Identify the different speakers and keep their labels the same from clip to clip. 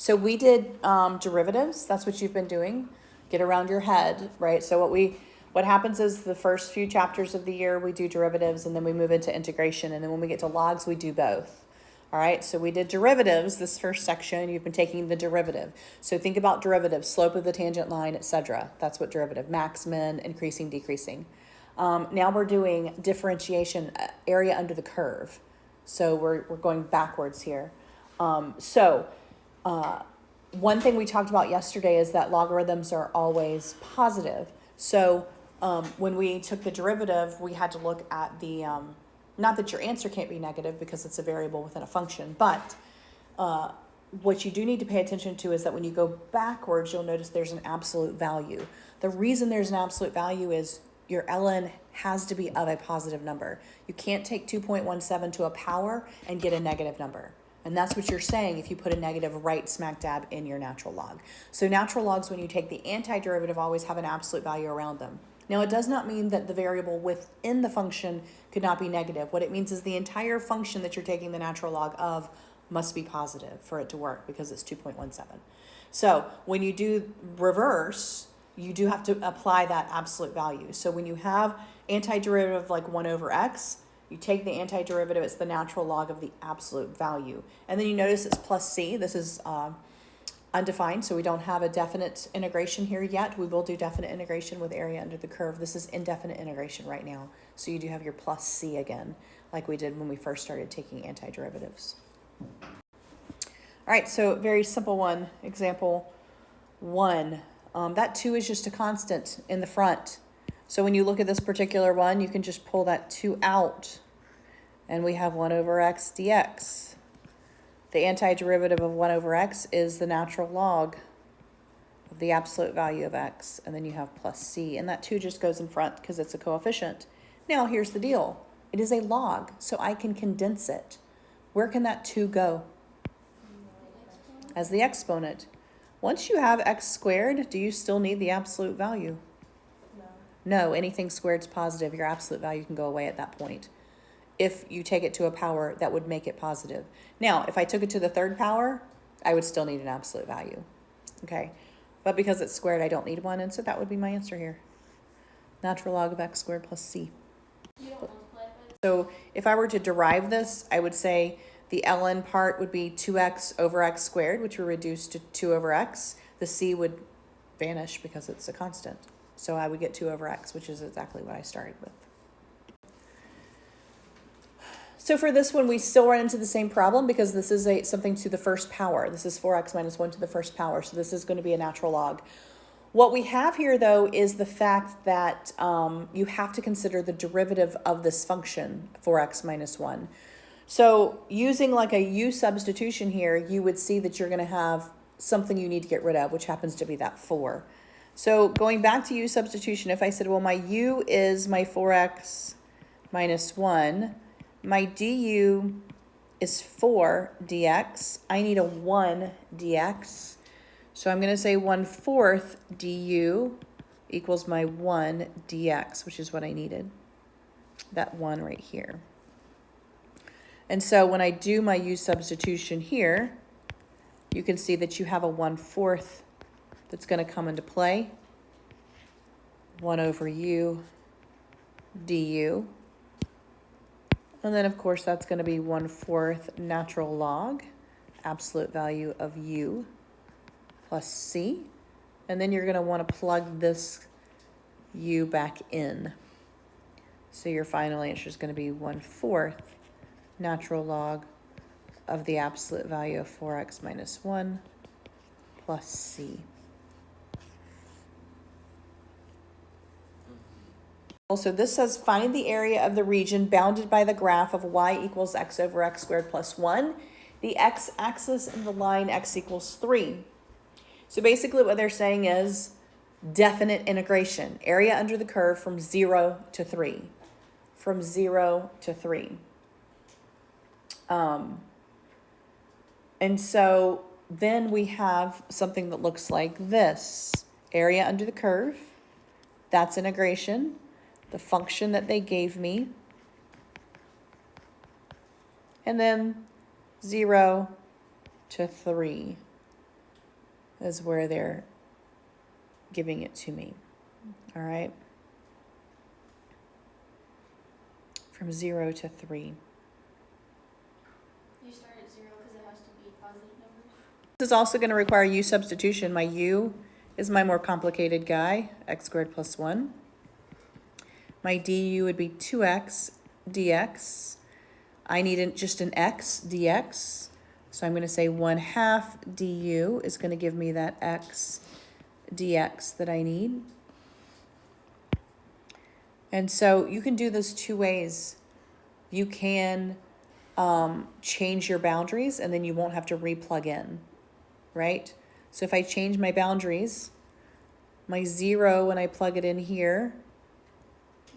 Speaker 1: So we did derivatives. That's what you've been doing. Get around your head, right? So what happens is the first few chapters of the year, we do derivatives, and then we move into integration. And then when we get to logs, we do both. All right, so we did derivatives this first section. You've been taking the derivative. So think about derivatives, slope of the tangent line, etc. That's what derivative, max, min, increasing, decreasing. Now we're doing differentiation, area under the curve. So we're going backwards here. One thing we talked about yesterday is that logarithms are always positive. So when we took the derivative, we had to look at the, not that your answer can't be negative because it's a variable within a function, but what you do need to pay attention to is that when you go backwards, you'll notice there's an absolute value. The reason there's an absolute value is your ln has to be of a positive number. You can't take 2.17 to a power and get a negative number. And that's what you're saying if you put a negative right smack dab in your natural log. So natural logs, when you take the antiderivative, always have an absolute value around them. Now, it does not mean that the variable within the function could not be negative. What it means is the entire function that you're taking the natural log of must be positive for it to work because it's 2.17. So when you do reverse, you do have to apply that absolute value. So when you have antiderivative like 1 over x, you take the antiderivative, it's the natural log of the absolute value. And then you notice it's plus c. This is undefined, so we don't have a definite integration here yet. We will do definite integration with area under the curve. This is indefinite integration right now. So you do have your plus c again, like we did when we first started taking antiderivatives. All right, so very simple one, example 1. That 2 is just a constant in the front. So when you look at this particular one, you can just pull that 2 out, and we have 1 over x dx. The antiderivative of 1 over x is the natural log of the absolute value of x, and then you have plus c, and that 2 just goes in front because it's a coefficient. Now, here's the deal. It is a log, so I can condense it. Where can that 2 go? As the exponent. Once you have x squared, do you still need the absolute value? No, anything squared is positive. Your absolute value can go away at that point. If you take it to a power, that would make it positive. Now, if I took it to the third power, I would still need an absolute value. Okay, but because it's squared, I don't need one, and so that would be my answer here. Natural log of x squared plus c. So if I were to derive this, I would say the ln part would be 2x over x squared, which would reduce to 2 over x. The c would vanish because it's a constant. So I would get 2 over x, which is exactly what I started with. So for this one, we still run into the same problem because this is something to the first power. This is 4x minus 1 to the first power, so this is going to be a natural log. What we have here, though, is the fact that you have to consider the derivative of this function, 4x minus 1. So using like a u substitution here, you would see that you're going to have something you need to get rid of, which happens to be that 4. So going back to u substitution, if I said, well, my u is my 4x minus 1, my du is 4 dx, I need a 1 dx. So I'm going to say 1/4 du equals my 1 dx, which is what I needed, that 1 right here. And so when I do my u substitution here, you can see that you have a 1/4 that's going to come into play. 1 over u du. And then, of course, that's going to be 1/4 natural log, absolute value of u plus c. And then you're going to want to plug this u back in. So your final answer is going to be 1/4 natural log of the absolute value of 4x minus 1 plus c. Also, this says find the area of the region bounded by the graph of y equals x over x squared plus 1, the x-axis and the line x equals 3. So basically what they're saying is definite integration, area under the curve from 0 to 3. From 0 to 3. And so then we have something that looks like this. Area under the curve, that's integration. The function that they gave me, and then 0 to 3. is where they're giving it to me. All right. From 0 to 3.
Speaker 2: You start at 0 because it has to be positive numbers.
Speaker 1: This is also going to require u substitution. My u is my more complicated guy, x squared plus 1. My du would be 2x dx. I need just an x dx. So I'm going to say 1/2 du is going to give me that x dx that I need. And so you can do this two ways. You can change your boundaries and then you won't have to re-plug in, right? So if I change my boundaries, my 0 when I plug it in here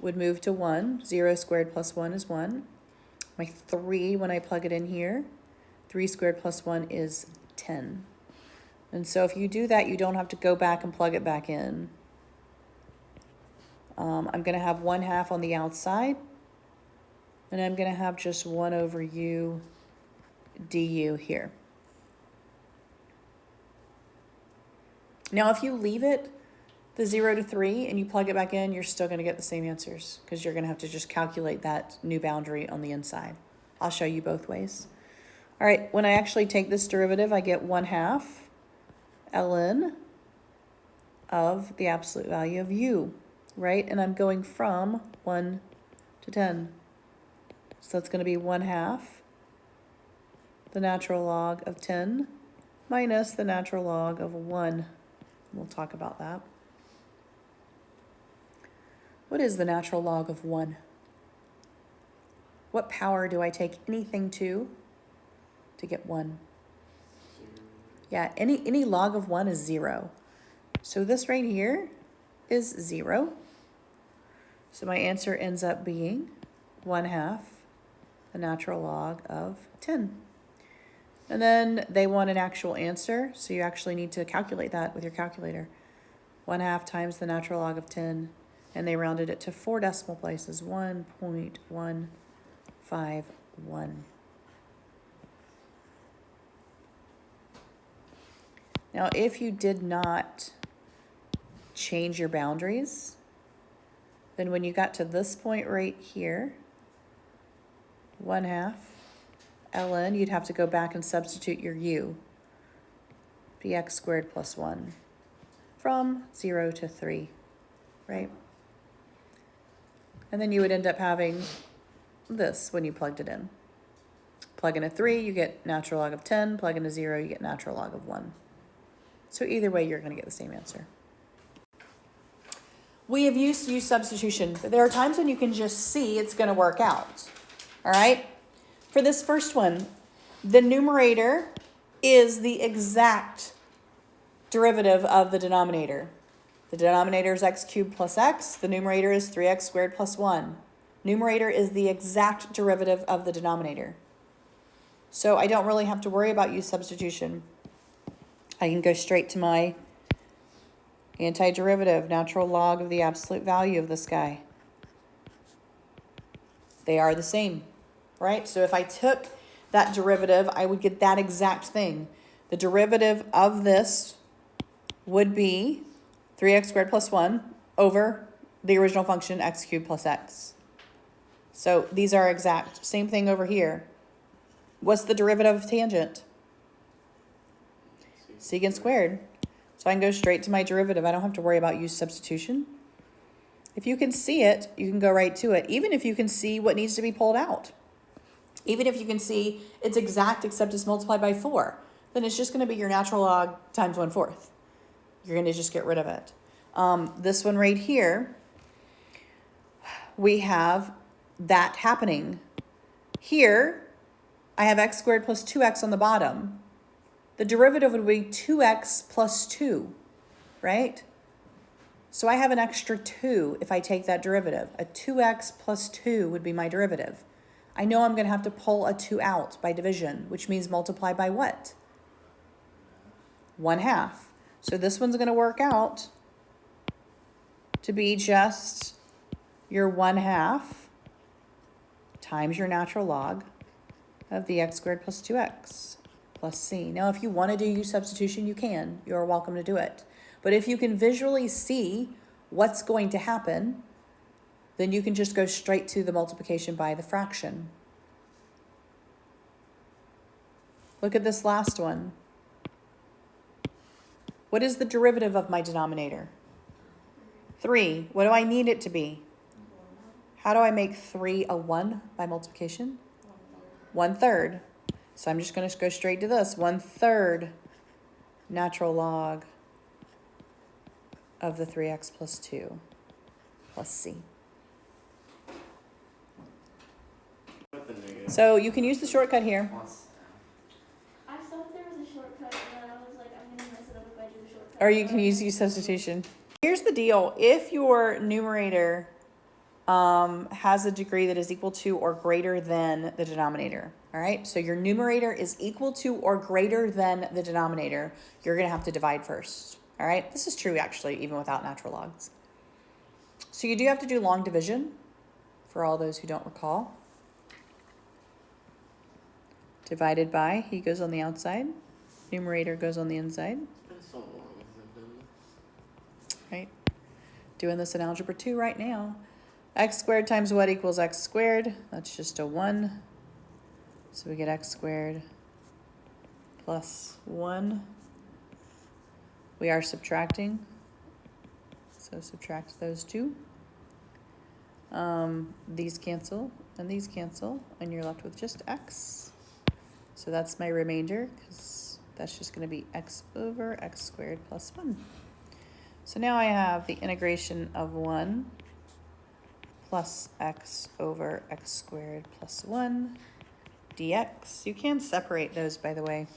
Speaker 1: would move to 1. 0 squared plus 1 is 1. My 3 when I plug it in here, 3 squared plus 1 is 10. And so if you do that, you don't have to go back and plug it back in. I'm going to have 1/2 on the outside, and I'm going to have just 1 over u du here. Now, if you leave it the 0 to 3 and you plug it back in, you're still going to get the same answers because you're going to have to just calculate that new boundary on the inside. I'll show you both ways. All right, when I actually take this derivative, I get 1/2 ln of the absolute value of u, right? And I'm going from 1 to 10. So that's going to be 1/2 the natural log of 10 minus the natural log of 1. We'll talk about that. What is the natural log of 1? What power do I take anything to get 1? Yeah, any log of 1 is 0. So this right here is 0. So my answer ends up being 1/2 the natural log of 10. And then they want an actual answer, so you actually need to calculate that with your calculator. 1/2 times the natural log of 10, and they rounded it to 4 decimal places, 1.151. Now, if you did not change your boundaries, then when you got to this point right here, 1/2 ln, you'd have to go back and substitute your u, bx squared plus 1, from 0 to 3, right? And then you would end up having this when you plugged it in. Plug in a 3, you get natural log of 10. Plug in a 0, you get natural log of 1. So either way, you're going to get the same answer. We have used u substitution, but there are times when you can just see it's going to work out. All right? For this first one, the numerator is the exact derivative of the denominator. The denominator is x cubed plus x. The numerator is 3x squared plus 1. Numerator is the exact derivative of the denominator. So I don't really have to worry about u substitution. I can go straight to my antiderivative, natural log of the absolute value of this guy. They are the same, right? So if I took that derivative, I would get that exact thing. The derivative of this would be 3x squared plus 1 over the original function x cubed plus x. So these are exact. Same thing over here. What's the derivative of tangent? Secant squared. So I can go straight to my derivative. I don't have to worry about u substitution. If you can see it, you can go right to it. Even if you can see what needs to be pulled out. Even if you can see it's exact except it's multiplied by 4, then it's just going to be your natural log times 1/4. You're going to just get rid of it. This one right here, we have that happening. Here, I have x squared plus 2x on the bottom. The derivative would be 2x plus 2, right? So I have an extra 2 if I take that derivative. A 2x plus 2 would be my derivative. I know I'm going to have to pull a 2 out by division, which means multiply by what? 1/2. So this one's going to work out to be just your 1/2 times your natural log of the x squared plus 2x. plus c. Now, if you want to do u substitution, you can. You're welcome to do it. But if you can visually see what's going to happen, then you can just go straight to the multiplication by the fraction. Look at this last one. What is the derivative of my denominator? 3. What do I need it to be? How do I make 3 a 1 by multiplication? 1/3. So I'm just going to go straight to this. 1/3 natural log of the 3x plus 2 plus c. So you can use the shortcut here.
Speaker 2: I thought there was a shortcut, and then I was like, I'm gonna mess it up if I do the shortcut.
Speaker 1: Or you can use u substitution. Here's the deal. If your numerator has a degree that is equal to or greater than the denominator, all right? So your numerator is equal to or greater than the denominator, you're going to have to divide first, all right? This is true, actually, even without natural logs. So you do have to do long division, for all those who don't recall. Divided by, he goes on the outside, numerator goes on the inside. Right? Doing this in algebra 2 right now. X squared times what equals x squared? That's just a 1. So we get x squared plus 1. We are subtracting. So subtract those two. These cancel, and you're left with just x. So that's my remainder, because that's just going to be x over x squared plus 1. So now I have the integration of 1 plus x over x squared plus 1 dx. You can separate those, by the way.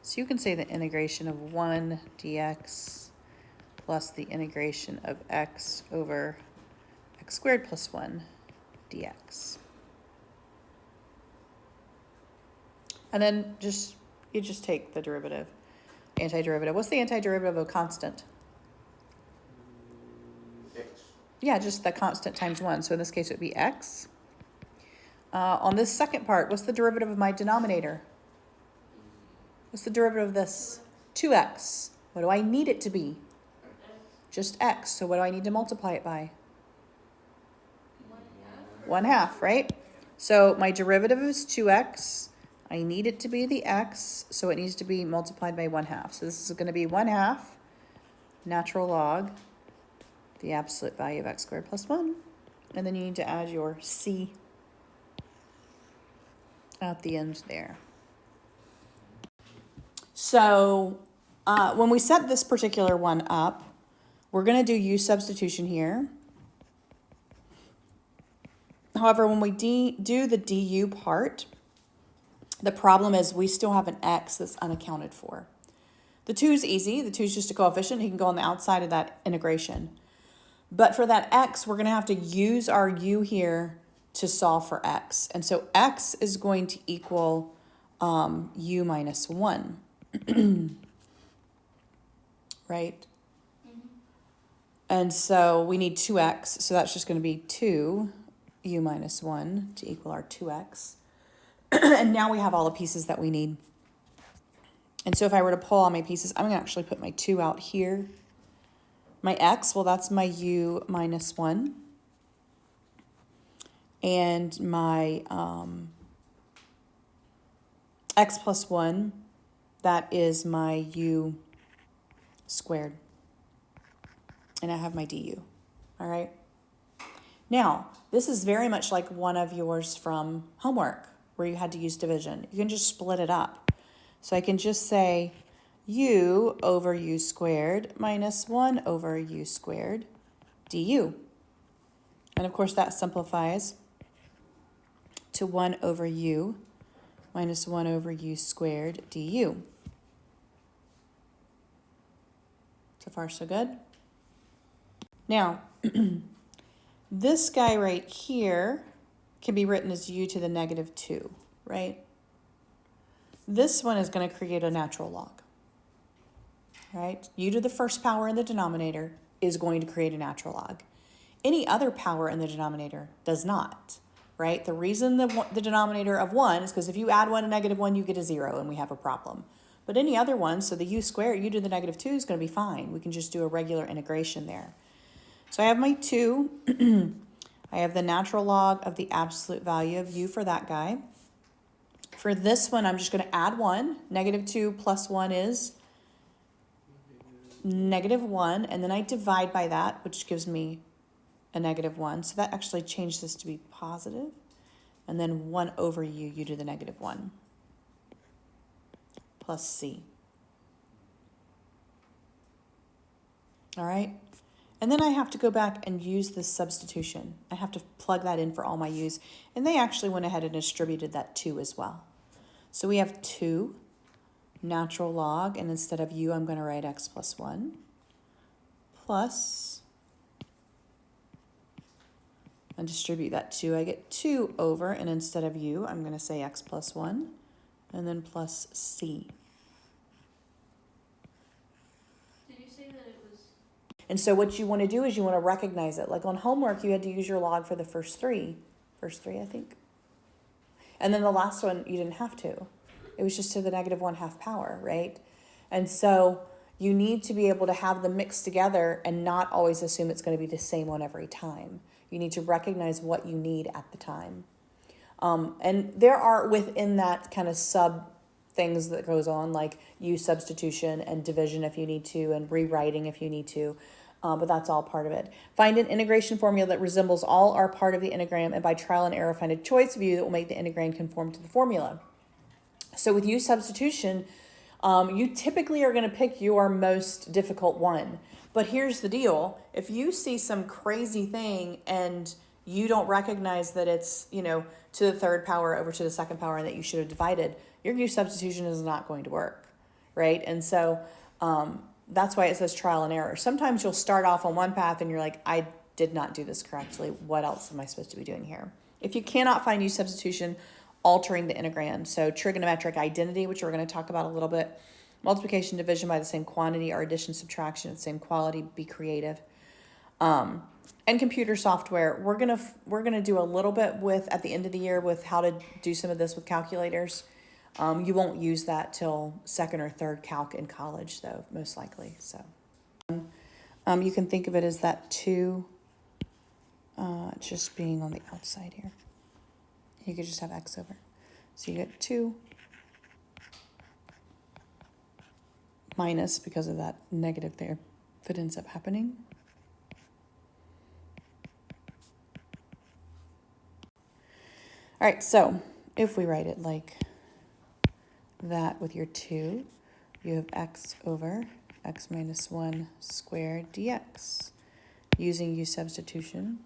Speaker 1: So you can say the integration of 1 dx plus the integration of x over x squared plus 1 dx. And then you just take the derivative, antiderivative. What's the antiderivative of a constant?
Speaker 3: X.
Speaker 1: Yeah, just the constant times 1. So in this case, it would be x. On this second part, what's the derivative of my denominator? What's the derivative of this? 2x. What do I need it to be? Just x. So what do I need to multiply it by? 1/2, right? So my derivative is 2x. I need it to be the x, so it needs to be multiplied by 1/2. So this is going to be 1/2 natural log the absolute value of x squared plus 1. And then you need to add your c at the end there. So when we set this particular one up, we're going to do u substitution here. However, when we do the du part, the problem is we still have an x that's unaccounted for. The 2 is easy. The 2 is just a coefficient. He can go on the outside of that integration. But for that x, we're going to have to use our u here to solve for x. And so x is going to equal u minus 1. Right? And so we need 2x. So that's just going to be 2 u minus 1 to equal our 2x. And now we have all the pieces that we need. And so if I were to pull all my pieces, I'm going to actually put my 2 out here. My x, well, that's my u minus 1. And my x plus 1, that is my u squared. And I have my du. All right? Now, this is very much like one of yours from homework, where you had to use division. You can just split it up. So I can just say u over u squared minus 1 over u squared du. And of course that simplifies to 1 over u minus 1 over u squared du. So far so good. Now, this guy right here can be written as u to the negative 2, right? This one is going to create a natural log, right? U to the first power in the denominator is going to create a natural log. Any other power in the denominator does not, right? The reason the denominator of 1 is because if you add 1 to -1, you get a 0, and we have a problem. But any other one, so the u squared, u to the -2 is going to be fine. We can just do a regular integration there. So I have my 2. I have the natural log of the absolute value of u for that guy. For this one, I'm just going to add 1. -2 plus 1 is -1. And then I divide by that, which gives me a -1. So that actually changed this to be positive. And then 1 over u to the -1. Plus c. All right. And then I have to go back and use this substitution. I have to plug that in for all my u's. And they actually went ahead and distributed that 2 as well. So we have 2 natural log, and instead of u, I'm going to write x plus 1 plus, and distribute that 2. I get 2 over, and instead of u, I'm going to say x plus 1, and then plus c.
Speaker 2: Did you say that it was?
Speaker 1: And so what you want to do is you want to recognize it. Like on homework, you had to use your log for the first three, I think. And then the last one, you didn't have to. It was just to the -1/2 power, right? And so you need to be able to have them mixed together and not always assume it's going to be the same one every time. You need to recognize what you need at the time. And there are within that kind of sub things that goes on, like use substitution and division if you need to, and rewriting if you need to. But that's all part of it. Find an integration formula that resembles all or part of the integram, and by trial and error, find a choice view that will make the integram conform to the formula. So with use substitution, you typically are going to pick your most difficult one. But here's the deal. If you see some crazy thing and you don't recognize that it's, to the third power over to the second power and that you should have divided, your use substitution is not going to work, right? And so that's why it says trial and error. Sometimes you'll start off on one path and you're like, I did not do this correctly. What else am I supposed to be doing here? If you cannot find use substitution, altering the integram. So trigonometric identity, which we're going to talk about a little bit. Multiplication, division by the same quantity, or addition, subtraction of the same quality. Be creative. And computer software. We're gonna do a little bit with at the end of the year with how to do some of this with calculators. You won't use that till second or third calc in college, though, most likely. So you can think of it as that 2 just being on the outside here. You could just have x over. So you get 2 minus, because of that negative there, that ends up happening. All right, so if we write it like that with your 2, you have x over x minus 1 squared dx. Using u substitution,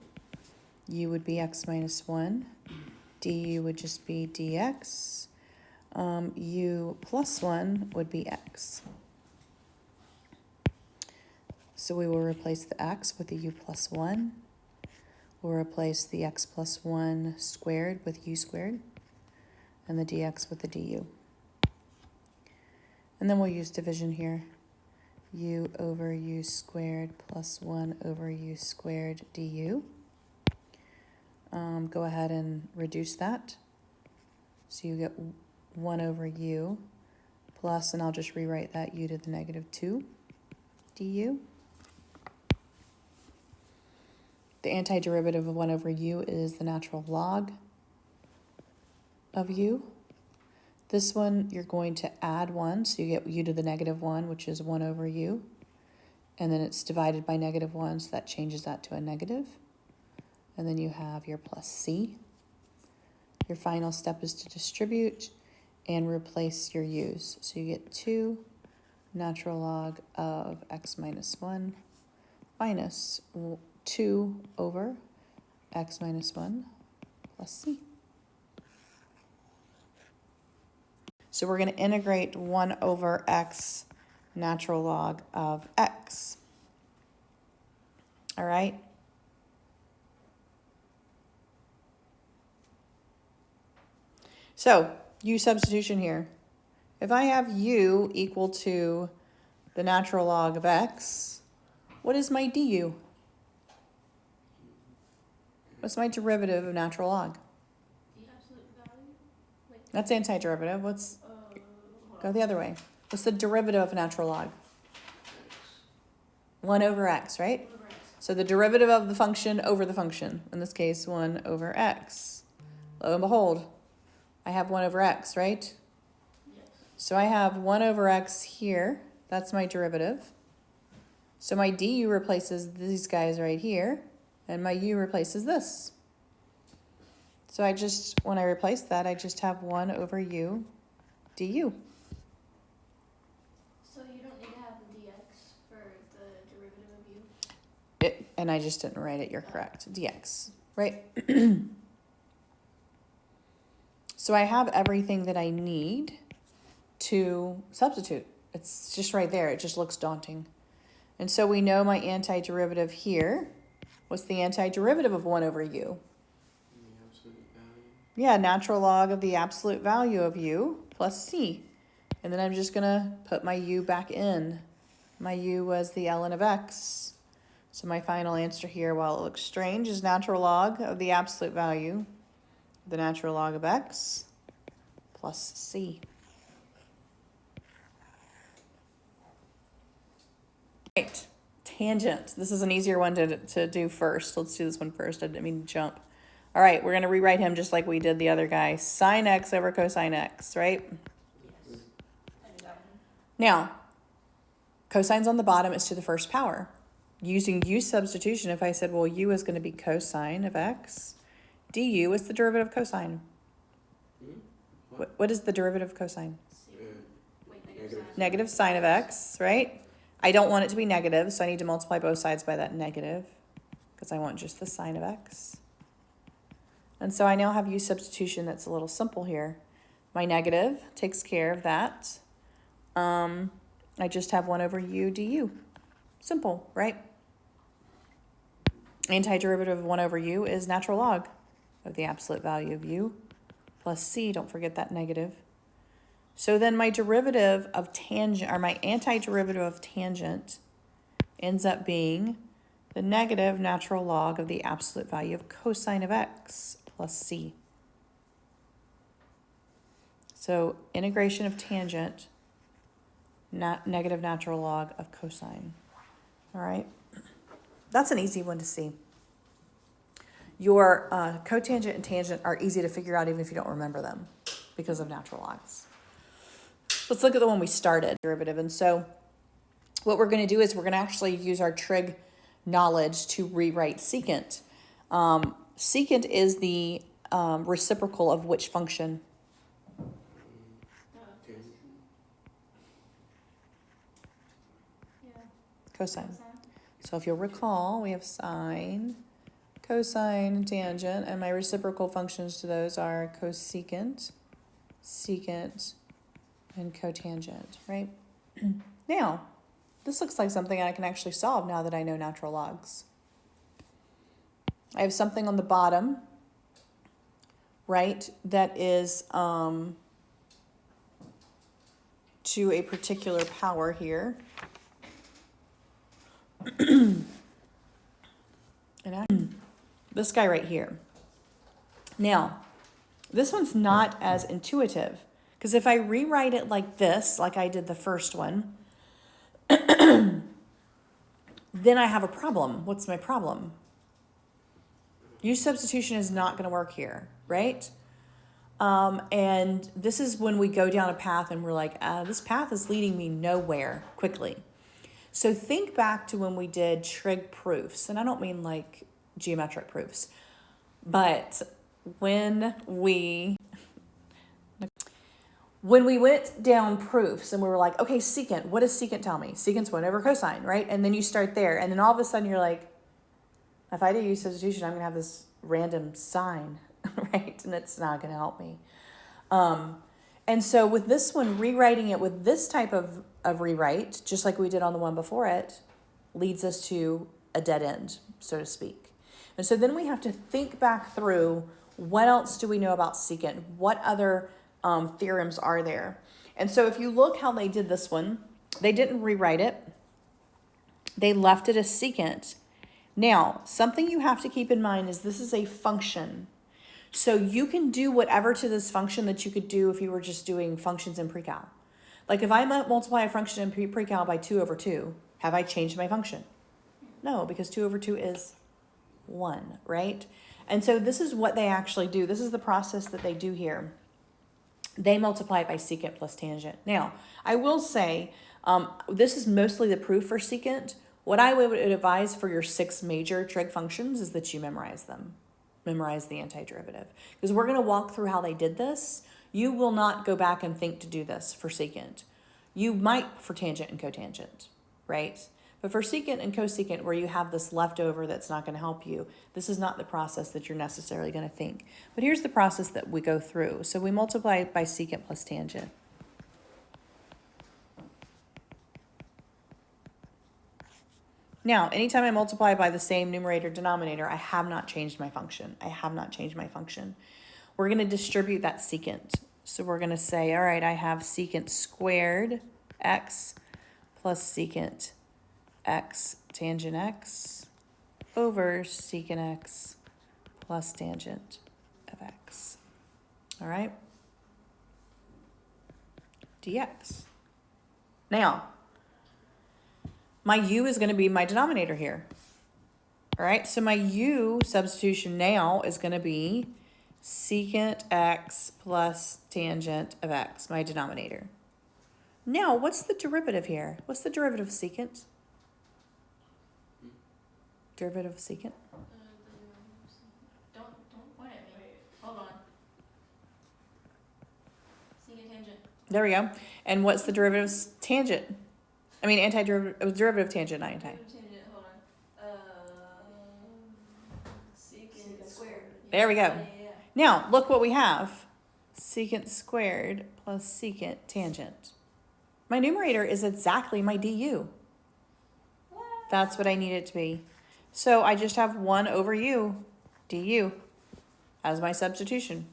Speaker 1: u would be x minus 1. Du would just be dx. U plus 1 would be x. So we will replace the x with the u plus 1. We'll replace the x plus 1 squared with u squared, and the dx with the du. And then we'll use division here. U over u squared plus 1 over u squared du. Go ahead and reduce that. So you get 1 over u plus, and I'll just rewrite that, u to the -2 du. The antiderivative of 1 over u is the natural log of u. This one, you're going to add 1, so you get u to the -1, which is 1 over u. And then it's divided by -1, so that changes that to a negative. And then you have your plus c. Your final step is to distribute and replace your u's. So you get 2 natural log of x minus 1 minus 2 over x minus 1 plus c. So we're going to integrate 1 over x natural log of x. All right? So, u substitution here. If I have u equal to the natural log of x, what is my du? What's my derivative of natural log? That's antiderivative. What's,
Speaker 2: hold
Speaker 1: go
Speaker 2: on.
Speaker 1: the other way. What's the derivative of natural log?
Speaker 3: X.
Speaker 1: 1 over x, right?
Speaker 2: Over X.
Speaker 1: So the derivative of the function over the function. In this case, 1 over x. Lo and behold, I have 1 over x, right?
Speaker 2: Yes.
Speaker 1: So I have 1 over x here. That's my derivative. So my du replaces these guys right here, and my u replaces this. So I just, when I replace that, I just have 1 over u du.
Speaker 2: So you don't need to have the dx for the derivative of u?
Speaker 1: And I just didn't write it, you're correct. Dx, right? So I have everything that I need to substitute. It's just right there. It just looks daunting. And so we know my antiderivative here. What's the antiderivative of 1 over u?
Speaker 3: The absolute value.
Speaker 1: Yeah, natural log of the absolute value of u plus c. And then I'm just going to put my u back in. My u was the ln of x. So my final answer here, while it looks strange, is natural log of the absolute value, the natural log of x plus c. Right, tangent. This is an easier one to do first. Let's do this one first. I didn't mean to jump. All right, we're going to rewrite him just like we did the other guy. Sine x over cosine x, right?
Speaker 2: Yes. I did that one.
Speaker 1: Now, cosine's on the bottom is to the first power. Using u substitution, if I said, well, u is going to be cosine of x, du, what's the derivative of cosine? What is the derivative of cosine?
Speaker 2: Wait,
Speaker 1: Negative sine of x, right? I don't want it to be negative, so I need to multiply both sides by that negative because I want just the sine of x. And so I now have u substitution that's a little simple here. My negative takes care of that. I just have 1 over u du. Simple, right? Antiderivative of 1 over u is natural log of the absolute value of u plus c. Don't forget that negative. So then my derivative of tangent, or my antiderivative of tangent, ends up being the negative natural log of the absolute value of cosine of x plus c. So integration of tangent, negative natural log of cosine. All right, that's an easy one to see. Your cotangent and tangent are easy to figure out even if you don't remember them because of natural logs. Let's look at the one we started, derivative. And so what we're going to do is we're going to actually use our trig knowledge to rewrite secant. Secant is the reciprocal of which function?
Speaker 3: Tangent.
Speaker 2: Yeah.
Speaker 1: Cosine. So if you'll recall, we have sine, cosine, and tangent, and my reciprocal functions to those are cosecant, secant, and cotangent, right? Now, this looks like something I can actually solve now that I know natural logs. I have something on the bottom, right, that is to a particular power here. And this guy right here. Now, this one's not as intuitive because if I rewrite it like this, like I did the first one, then I have a problem. What's my problem? U substitution is not going to work here, right? And this is when we go down a path and we're like, this path is leading me nowhere quickly. So think back to when we did trig proofs, and I don't mean like geometric proofs, but when we went down proofs and we were like, okay, secant, what does secant tell me? Secant's 1 over cosine, right? And then you start there, and then all of a sudden you're like, if I do U substitution, I'm going to have this random sign, right? And it's not going to help me. And so with this one, rewriting it with this type of rewrite, just like we did on the one before it, leads us to a dead end, so to speak. And so then we have to think back through, what else do we know about secant? What other theorems are there? And so if you look how they did this one, they didn't rewrite it. They left it as secant. Now, something you have to keep in mind is this is a function. So you can do whatever to this function that you could do if you were just doing functions in pre-cal. Like if I multiply a function in pre-cal by 2 over 2, have I changed my function? No, because 2 over 2 is 1, right? And so this is what they actually do. This is the process that they do here. They multiply it by secant plus tangent. Now, I will say, this is mostly the proof for secant. What I would advise for your 6 major trig functions is that you memorize them. Memorize the antiderivative. Because we're going to walk through how they did this. You will not go back and think to do this for secant. You might for tangent and cotangent, right? But for secant and cosecant, where you have this leftover that's not going to help you, this is not the process that you're necessarily going to think. But here's the process that we go through. So we multiply it by secant plus tangent. Now, anytime I multiply by the same numerator denominator, I have not changed my function. I have not changed my function. We're going to distribute that secant. So we're going to say, all right, I have secant squared x plus secant x tangent x over secant x plus tangent of x. All right? dx. Now, my u is going to be my denominator here. All right? So my u substitution now is going to be secant x plus tangent of x, my denominator. Now, what's the derivative here? What's the derivative of secant? Derivative of secant?
Speaker 2: Don't point at me. Hold on. Secant tangent.
Speaker 1: There we go. And what's the derivative of tangent? I mean, derivative of tangent, not anti.
Speaker 2: Tangent, hold on. Secant squared.
Speaker 1: There we go.
Speaker 2: Yeah.
Speaker 1: Now, look what we have. Secant squared plus secant tangent. My numerator is exactly my du.
Speaker 2: What?
Speaker 1: That's what I need it to be. So I just have 1 over u, du, as my substitution.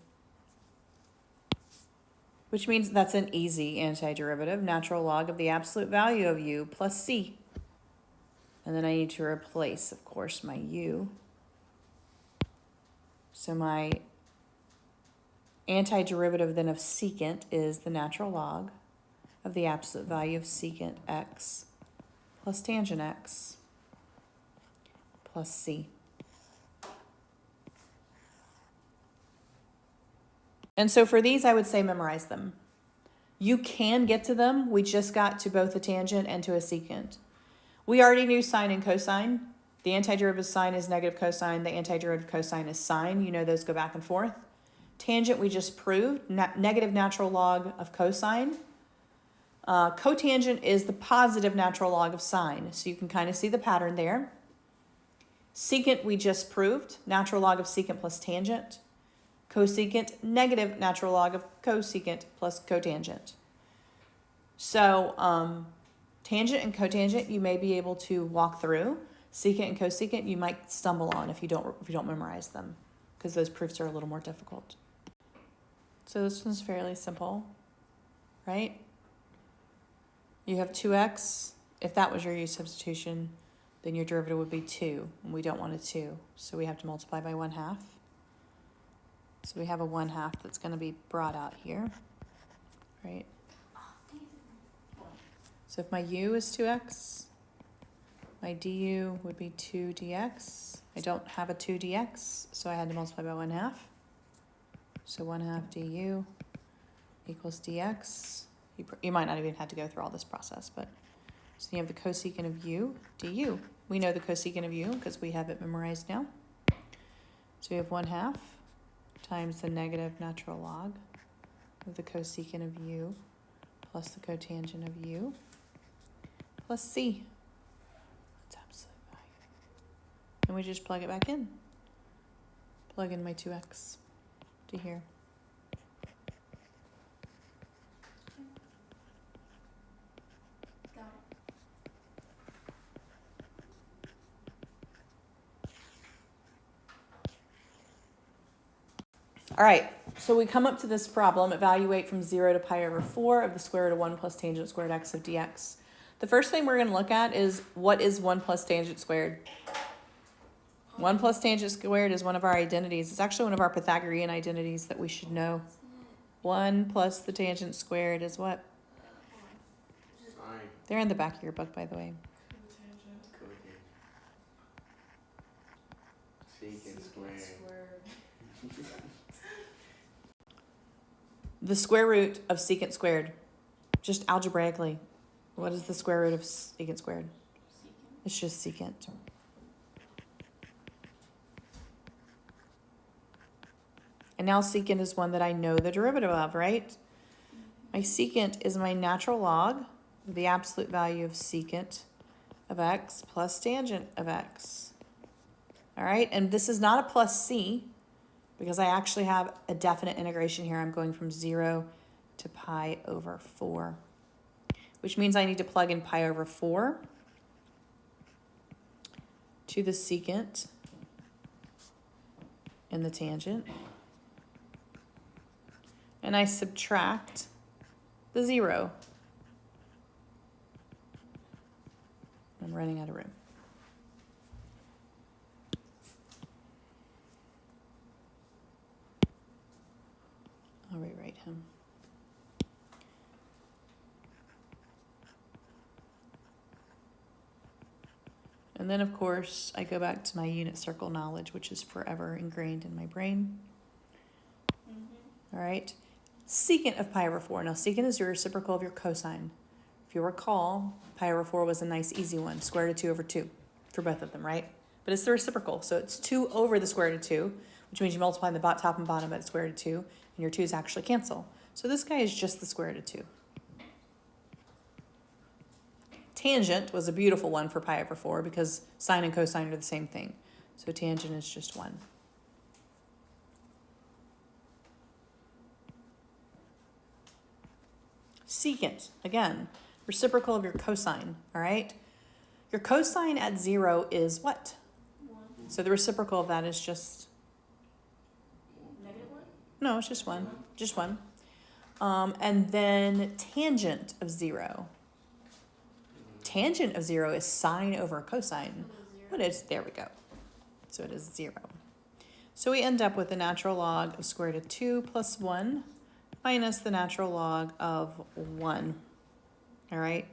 Speaker 1: Which means that's an easy antiderivative, natural log of the absolute value of u plus c. And then I need to replace, of course, my u. So my antiderivative then of secant is the natural log of the absolute value of secant x plus tangent x plus c. And so for these, I would say memorize them. You can get to them. We just got to both a tangent and to a secant. We already knew sine and cosine. The antiderivative of sine is negative cosine. The antiderivative of cosine is sine. You know those go back and forth. Tangent we just proved, negative natural log of cosine. Cotangent is the positive natural log of sine. So you can kind of see the pattern there. Secant we just proved, natural log of secant plus tangent. Cosecant, negative natural log of cosecant plus cotangent. So tangent and cotangent you may be able to walk through. Secant and cosecant you might stumble on if you don't memorize them, because those proofs are a little more difficult. So this one's fairly simple, right? You have 2x. If that was your u substitution, then your derivative would be 2, and we don't want a 2. So we have to multiply by 1/2. So we have a 1/2 that's going to be brought out here, right? So if my u is 2x, my du would be 2 dx. I don't have a 2 dx, so I had to multiply by 1/2. So 1/2 du equals dx. You might not even have to go through all this process, but so you have the cosecant of u du. We know the cosecant of u because we have it memorized now. So we have 1/2 times the negative natural log of the cosecant of u plus the cotangent of u plus c. That's absolute value. And we just plug it back in. Plug in my 2x to here.
Speaker 2: Got it.
Speaker 1: All right, so we come up to this problem, evaluate from 0 to pi over 4 of the square root of 1 plus tangent squared x of dx. The first thing we're going to look at is what is 1 plus tangent squared? 1 plus tangent squared is one of our identities. It's actually one of our Pythagorean identities that we should know. 1 plus the tangent squared is what?
Speaker 3: Sine.
Speaker 1: They're in the back of your book, by the way.
Speaker 3: Cotangent. Secant squared.
Speaker 1: The square root of secant squared, just algebraically, what is the square root of secant squared? It's just secant. And now secant is one that I know the derivative of, right? My secant is my natural log, the absolute value of secant of x plus tangent of x. All right, and this is not a plus c, because I actually have a definite integration here. I'm going from 0 to pi over 4, which means I need to plug in pi over 4 to the secant and the tangent. And I subtract the 0. I'm running out of room. I'll rewrite him. And then, of course, I go back to my unit circle knowledge, which is forever ingrained in my brain. All right. Secant of pi over 4. Now, secant is your reciprocal of your cosine. If you recall, pi over 4 was a nice, easy one. Square root of 2 over 2 for both of them, right? But it's the reciprocal. So it's 2 over the square root of 2, which means you multiply the top and bottom by the square root of 2, and your 2's actually cancel. So this guy is just the square root of 2. Tangent was a beautiful one for pi over 4 because sine and cosine are the same thing. So tangent is just 1. Secant, again, reciprocal of your cosine, all right? Your cosine at 0 is what?
Speaker 2: 1.
Speaker 1: So the reciprocal of that is just,
Speaker 2: -1?
Speaker 1: no, it's just 1, just 1. And then tangent of 0. Tangent of 0 is sine over cosine. What is, there we go. So it is 0. So we end up with the natural log of square root of 2 plus 1 minus the natural log of 1. All right.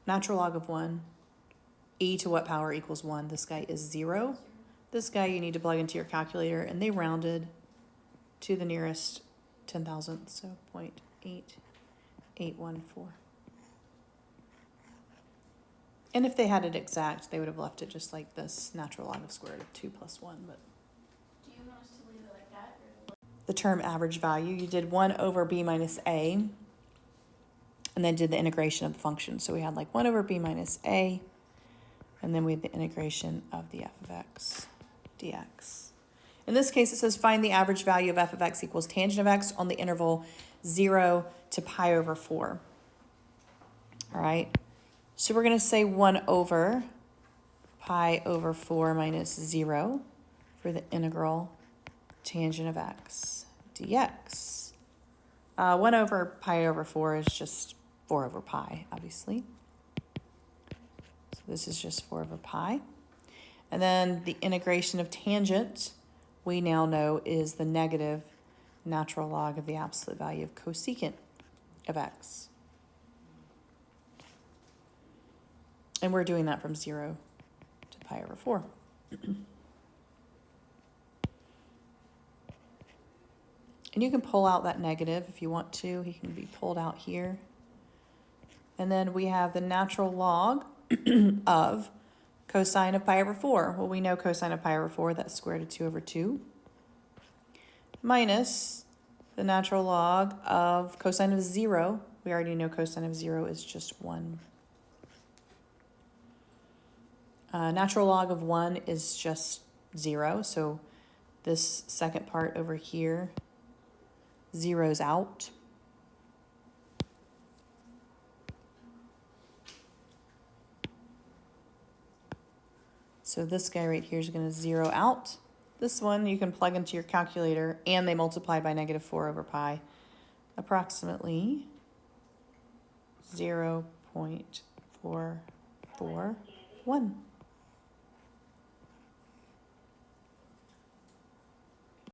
Speaker 1: Natural log of 1. E to what power equals 1? This guy is 0. This guy you need to plug into your calculator, and they rounded to the nearest 10,000th, so 0.8814. And if they had it exact, they would have left it just like this, natural log of square root of 2 plus 1. But
Speaker 2: Do you want us to leave it like that? Or
Speaker 1: the term average value, you did 1 over b minus a, and then did the integration of the function. So we had like 1 over b minus a, and then we had the integration of the f of x dx. In this case, it says find the average value of f of x equals tangent of x on the interval 0 to pi over 4. All right. So we're going to say 1 over pi over 4 minus 0 for the integral tangent of x dx. 1 over pi over 4 is just 4 over pi, obviously. So this is just 4 over pi. And then the integration of tangent, we now know, is the negative natural log of the absolute value of cosecant of x. And we're doing that from 0 to pi over 4. And you can pull out that negative if you want to. He can be pulled out here. And then we have the natural log of cosine of pi over 4. Well, we know cosine of pi over 4, that's square root of 2 over 2. Minus the natural log of cosine of 0. We already know cosine of 0 is just 1. Natural log of 1 is just 0. So this second part over here zeroes out. So this guy right here is going to zero out. This one you can plug into your calculator, and they multiply by negative 4 over pi, approximately 0.441.